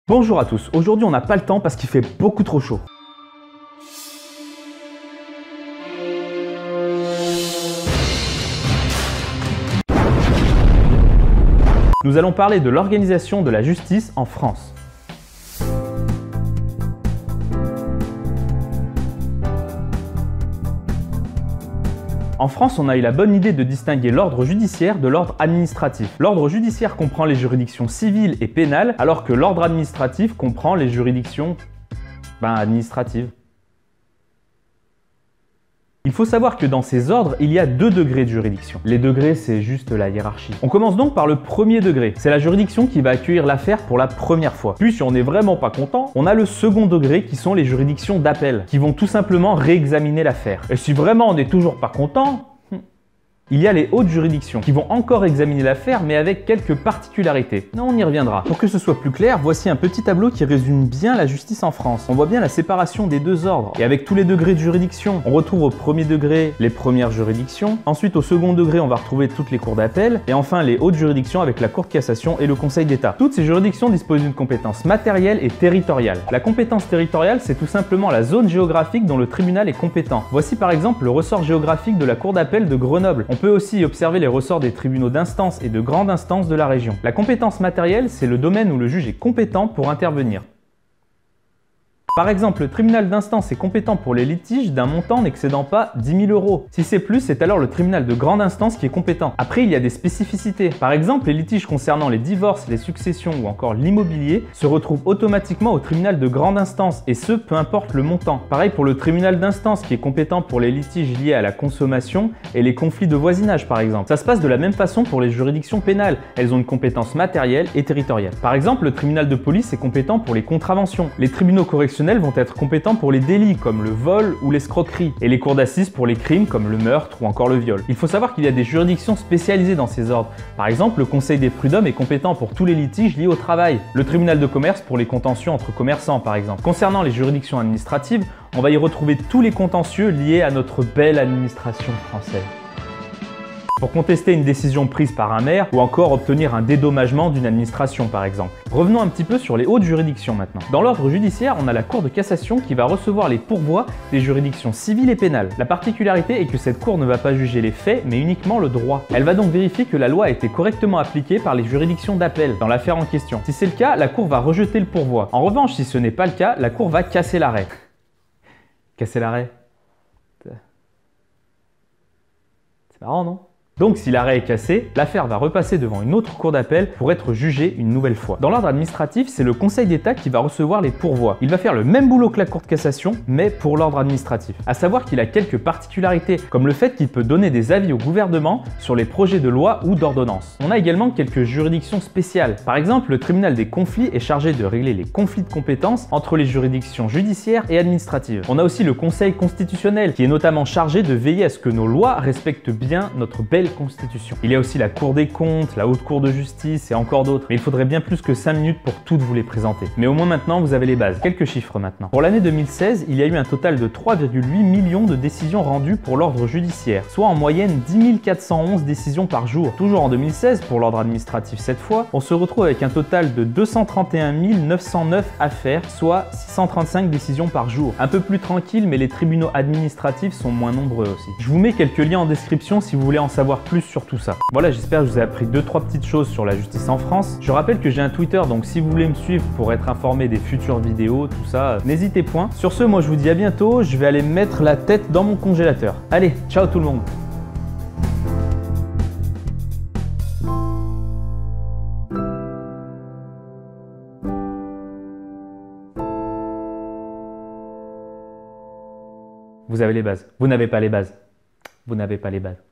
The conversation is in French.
Bonjour à tous, aujourd'hui on n'a pas le temps parce qu'il fait beaucoup trop chaud. Nous allons parler de l'organisation de la justice en France. En France, on a eu la bonne idée de distinguer l'ordre judiciaire de l'ordre administratif. L'ordre judiciaire comprend les juridictions civiles et pénales, alors que l'ordre administratif comprend les juridictions administratives. Il faut savoir que dans ces ordres, il y a deux degrés de juridiction. Les degrés, c'est juste la hiérarchie. On commence donc par le premier degré. C'est la juridiction qui va accueillir l'affaire pour la première fois. Puis, si on n'est vraiment pas content, on a le second degré qui sont les juridictions d'appel, qui vont tout simplement réexaminer l'affaire. Et si vraiment on n'est toujours pas content, il y a les hautes juridictions qui vont encore examiner l'affaire mais avec quelques particularités. On y reviendra. Pour que ce soit plus clair, voici un petit tableau qui résume bien la justice en France. On voit bien la séparation des deux ordres et avec tous les degrés de juridiction. On retrouve au premier degré les premières juridictions. Ensuite au second degré on va retrouver toutes les cours d'appel et enfin les hautes juridictions avec la Cour de cassation et le Conseil d'État. Toutes ces juridictions disposent d'une compétence matérielle et territoriale. La compétence territoriale c'est tout simplement la zone géographique dont le tribunal est compétent. Voici par exemple le ressort géographique de la Cour d'appel de Grenoble. On peut aussi y observer les ressorts des tribunaux d'instance et de grande instance de la région. La compétence matérielle, c'est le domaine où le juge est compétent pour intervenir. Par exemple, le tribunal d'instance est compétent pour les litiges d'un montant n'excédant pas 10 000 €. Si c'est plus, c'est alors le tribunal de grande instance qui est compétent. Après, il y a des spécificités. Par exemple, les litiges concernant les divorces, les successions ou encore l'immobilier se retrouvent automatiquement au tribunal de grande instance et ce, peu importe le montant. Pareil pour le tribunal d'instance qui est compétent pour les litiges liés à la consommation et les conflits de voisinage par exemple. Ça se passe de la même façon pour les juridictions pénales. Elles ont une compétence matérielle et territoriale. Par exemple, le tribunal de police est compétent pour les contraventions. Les tribunaux correctionnels vont être compétents pour les délits comme le vol ou l'escroquerie et les cours d'assises pour les crimes comme le meurtre ou encore le viol. Il faut savoir qu'il y a des juridictions spécialisées dans ces ordres. Par exemple, le Conseil des prud'hommes est compétent pour tous les litiges liés au travail. Le tribunal de commerce pour les contentieux entre commerçants par exemple. Concernant les juridictions administratives, on va y retrouver tous les contentieux liés à notre belle administration française. Pour contester une décision prise par un maire ou encore obtenir un dédommagement d'une administration par exemple. Revenons un petit peu sur les hautes juridictions maintenant. Dans l'ordre judiciaire, on a la Cour de cassation qui va recevoir les pourvois des juridictions civiles et pénales. La particularité est que cette cour ne va pas juger les faits mais uniquement le droit. Elle va donc vérifier que la loi a été correctement appliquée par les juridictions d'appel dans l'affaire en question. Si c'est le cas, la cour va rejeter le pourvoi. En revanche, si ce n'est pas le cas, la cour va casser l'arrêt. Casser l'arrêt? C'est marrant, non? Donc si l'arrêt est cassé, l'affaire va repasser devant une autre cour d'appel pour être jugée une nouvelle fois. Dans l'ordre administratif, c'est le Conseil d'État qui va recevoir les pourvois. Il va faire le même boulot que la Cour de cassation, mais pour l'ordre administratif. À savoir qu'il a quelques particularités, comme le fait qu'il peut donner des avis au gouvernement sur les projets de loi ou d'ordonnance. On a également quelques juridictions spéciales. Par exemple, le tribunal des conflits est chargé de régler les conflits de compétences entre les juridictions judiciaires et administratives. On a aussi le Conseil constitutionnel, qui est notamment chargé de veiller à ce que nos lois respectent bien notre belle Constitution. Il y a aussi la Cour des comptes, la Haute Cour de justice et encore d'autres. Mais il faudrait bien plus que 5 minutes pour toutes vous les présenter. Mais au moins maintenant, vous avez les bases. Quelques chiffres maintenant. Pour l'année 2016, il y a eu un total de 3,8 millions de décisions rendues pour l'ordre judiciaire, soit en moyenne 10 411 décisions par jour. Toujours en 2016, pour l'ordre administratif cette fois, on se retrouve avec un total de 231 909 affaires, soit 635 décisions par jour. Un peu plus tranquille, mais les tribunaux administratifs sont moins nombreux aussi. Je vous mets quelques liens en description si vous voulez en savoir plus sur tout ça. Voilà, j'espère que je vous ai appris 2-3 petites choses sur la justice en France. Je rappelle que j'ai un Twitter, donc si vous voulez me suivre pour être informé des futures vidéos, tout ça, n'hésitez point. Sur ce, moi je vous dis à bientôt, je vais aller mettre la tête dans mon congélateur. Allez, ciao tout le monde! Vous avez les bases. Vous n'avez pas les bases. Vous n'avez pas les bases.